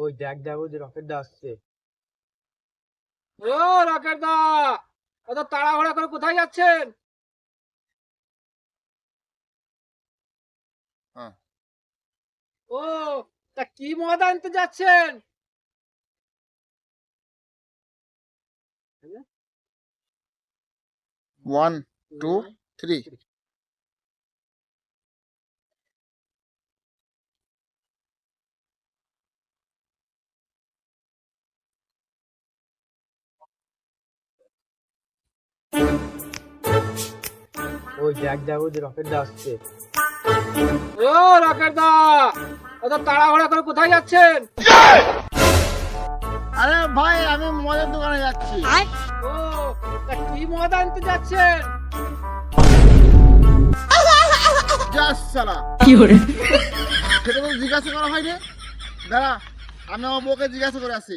ওই দেখ দেখ ওই যে রকেট দা আসছে। ও রকেট দা, এত তাড়াহুড়া করে কোথায় যাচ্ছেন? ও, তা কি মদ আনতে যাচ্ছেন? 1 2 3 ওই দেখ দেখ ওই যে রকেট দা আসছে। ও রকেট দা, এত তাড়াহুড়া করে কোথায় যাচ্ছেন? আরে ভাই আমি মদের দোকানে যাচ্ছি। ও, তা কি মদ আনতে যাচ্ছেন? যাস শালা, সেটা তো জিজ্ঞাসা করা হয়নি। দাঁড়া, আমি আমার বউকে জিজ্ঞাসা করে আসি।